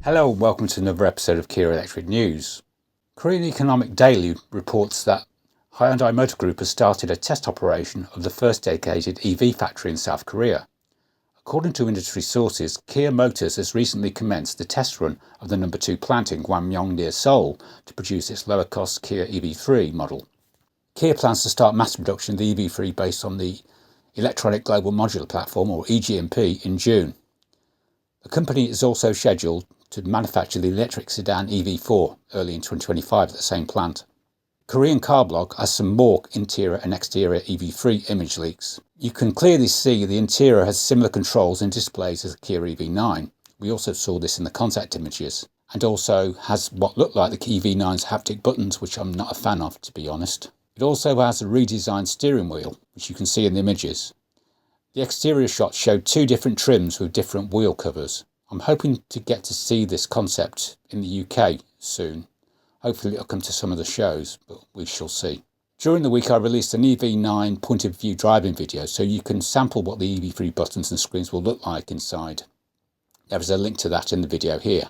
Hello and welcome to another episode of Kia Electric News. Korean Economic Daily reports that Hyundai Motor Group has started a test operation of the first dedicated EV factory in South Korea. According to industry sources, Kia Motors has recently commenced the test run of the No. 2 plant in Gwangmyeong near Seoul to produce its lower-cost Kia EV3 model. Kia plans to start mass production of the EV3 based on the Electronic Global Modular Platform, or EGMP, in June. The company is also scheduled to manufacture the electric sedan EV4 early in 2025 at the same plant. Korean car blog has some more interior and exterior EV3 image leaks. You can clearly see the interior has similar controls and displays as the Kia EV9. We also saw this in the concept images, and also has what look like the EV9's haptic buttons, which I'm not a fan of, to be honest. It also has a redesigned steering wheel, which you can see in the images. The exterior shots showed two different trims with different wheel covers. I'm hoping to get to see this concept in the UK soon. Hopefully it'll come to some of the shows, but we shall see. During the week I released an EV9 point of view driving video, so you can sample what the EV3 buttons and screens will look like inside. There is a link to that in the video here.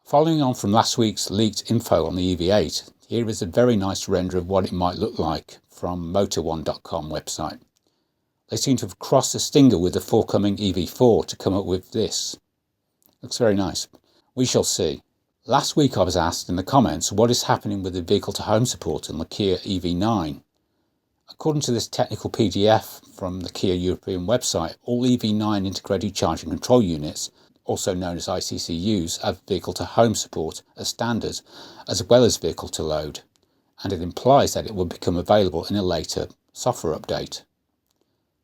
Following on from last week's leaked info on the EV8, here is a very nice render of what it might look like from motor1.com website. They seem to have crossed the stinger with the forthcoming EV4 to come up with this. Looks very nice. We shall see. Last week I was asked in the comments what is happening with the vehicle-to-home support on the Kia EV9. According to this technical PDF from the Kia European website, all EV9 integrated charging control units, also known as ICCUs, have vehicle-to-home support as standard, as well as vehicle-to-load, and it implies that it will become available in a later software update.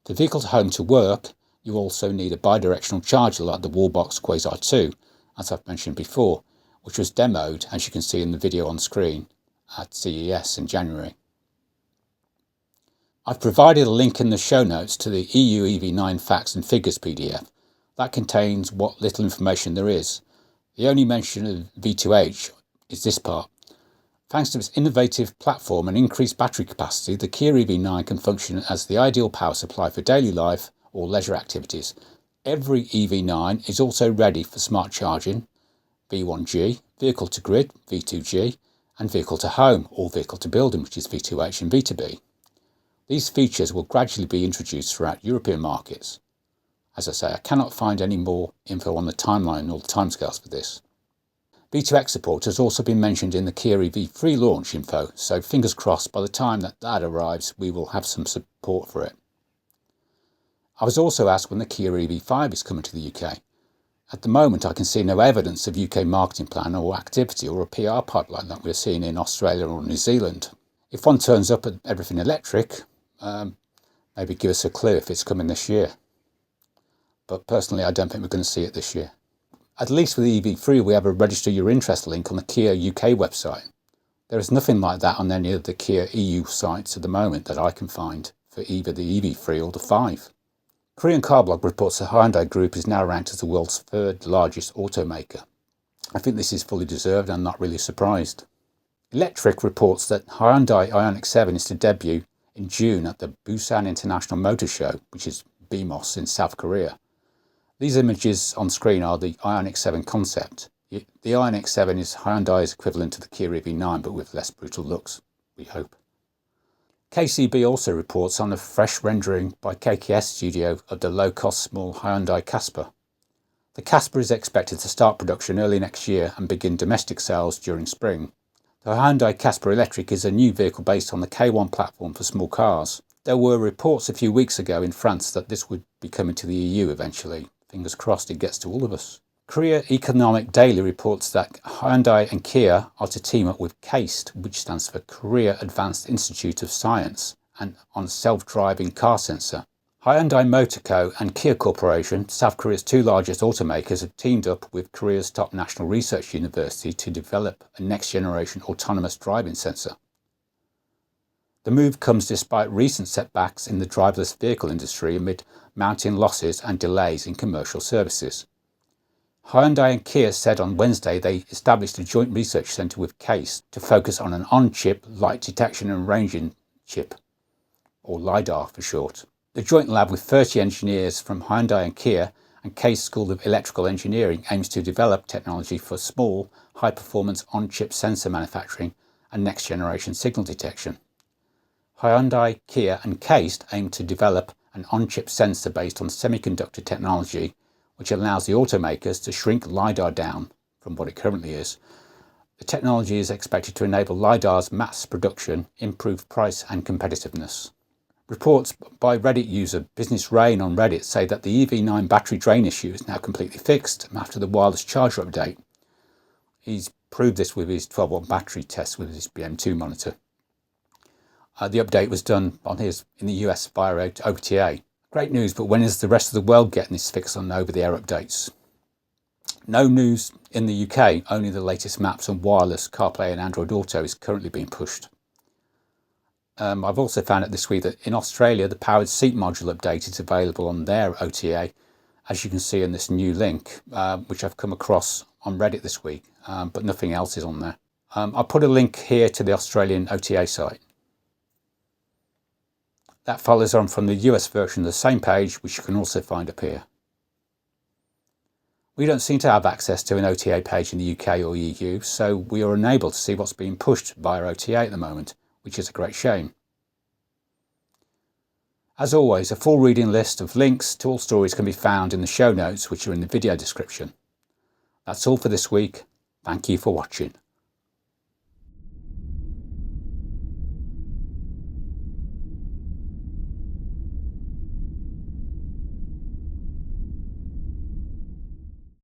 For vehicle-to-home to work, you also need a bidirectional charger like the Wallbox Quasar 2, as I've mentioned before, which was demoed, as you can see in the video on screen, at CES in January. I've provided a link in the show notes to the EU EV9 Facts and Figures PDF. That contains what little information there is. The only mention of V2H is this part. Thanks to its innovative platform and increased battery capacity, the Kia EV9 can function as the ideal power supply for daily life or leisure activities. Every EV9 is also ready for smart charging, V1G, vehicle to grid, V2G, and vehicle to home or vehicle to building, which is V2H and V2B. These features will gradually be introduced throughout European markets. As I say, I cannot find any more info on the timeline or the timescales for this. V2X support has also been mentioned in the Kia EV3 launch info, so fingers crossed by the time that arrives we will have some support for it. I was also asked when the Kia EV5 is coming to the UK. At the moment I can see no evidence of UK marketing plan or activity or a PR pipeline that we're seeing in Australia or New Zealand. If one turns up at everything electric, maybe give us a clue if it's coming this year. But personally I don't think we're going to see it this year. At least with the EV3 we have a register your interest link on the Kia UK website. There is nothing like that on any of the Kia EU sites at the moment that I can find for either the EV3 or the 5. Korean car blog reports the Hyundai Group is now ranked as the world's third largest automaker. I think this is fully deserved and I'm not really surprised. Electric reports that Hyundai Ioniq 7 is to debut in June at the Busan International Motor Show, which is BMOS in South Korea. These images on screen are the Ioniq 7 concept. The Ioniq 7 is Hyundai's equivalent to the Kia EV9 but with less brutal looks, we hope. KCB also reports on a fresh rendering by KAIST Studio of the low-cost small Hyundai Jasper. The Jasper is expected to start production early next year and begin domestic sales during spring. The Hyundai Jasper Electric is a new vehicle based on the K1 platform for small cars. There were reports a few weeks ago in France that this would be coming to the EU eventually. Fingers crossed it gets to all of us. Korea Economic Daily reports that Hyundai and Kia are to team up with KAIST, which stands for Korea Advanced Institute of Science, and on self-driving car sensor. Hyundai Motor Co and Kia Corporation, South Korea's two largest automakers, have teamed up with Korea's top national research university to develop a next-generation autonomous driving sensor. The move comes despite recent setbacks in the driverless vehicle industry amid mounting losses and delays in commercial services. Hyundai and Kia said on Wednesday they established a joint research centre with KAIST to focus on an on-chip light detection and ranging chip, or Lidar for short. The joint lab with 30 engineers from Hyundai and Kia and KAIST School of Electrical Engineering aims to develop technology for small, high-performance on-chip sensor manufacturing and next-generation signal detection. Hyundai, Kia and KAIST aim to develop an on-chip sensor based on semiconductor technology, which allows the automakers to shrink Lidar down from what it currently is. The technology is expected to enable Lidar's mass production, improve price and competitiveness. Reports by Reddit user Business Rain on Reddit say that the EV9 battery drain issue is now completely fixed after the wireless charger update. He's proved this with his 12-watt battery test with his BM2 monitor. The update was done in the US via OTA. Great news, but when is the rest of the world getting this fix on over-the-air updates? No news in the UK, only the latest maps on wireless CarPlay and Android Auto is currently being pushed. I've also found out this week that in Australia the powered seat module update is available on their OTA, as you can see in this new link, which I've come across on Reddit this week, but nothing else is on there. I'll put a link here to the Australian OTA site. That follows on from the US version of the same page, which you can also find up here. We don't seem to have access to an OTA page in the UK or EU, so we are unable to see what's being pushed via OTA at the moment, which is a great shame. As always, a full reading list of links to all stories can be found in the show notes, which are in the video description. That's all for this week. Thank you for watching.